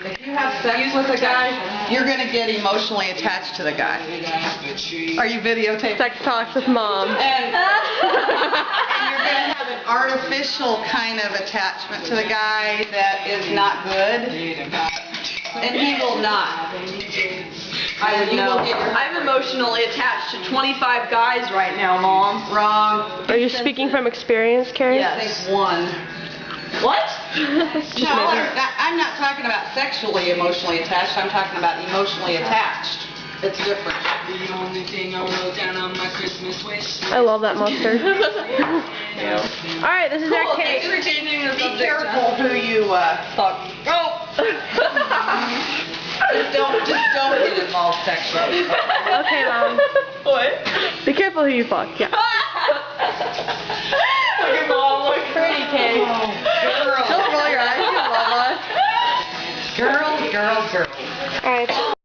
If you have sex with a guy, you're going to get emotionally attached to the guy. Are you videotaping? Sex talks with mom. And you're going to have an artificial kind of attachment to the guy that is not good. And he will not. I would know. I'm emotionally attached to 25 guys right now, Mom. Wrong. Are you speaking from experience, Carrie? I think one. What? Just No, maybe. I'm not talking about sexually emotionally attached. I'm talking about emotionally attached. It's different. The only thing I wrote down on my Christmas wish. I love that mustard. Alright, this is our Thanks cake. for changing the Be subject. careful who you Fuck. Oh. just don't get involved sexually. Okay, Mom. What? Be careful who you fuck. Yeah. Look at Mom, look pretty cake. Girl. Don't roll your eyes. You love us. Girls. Alright.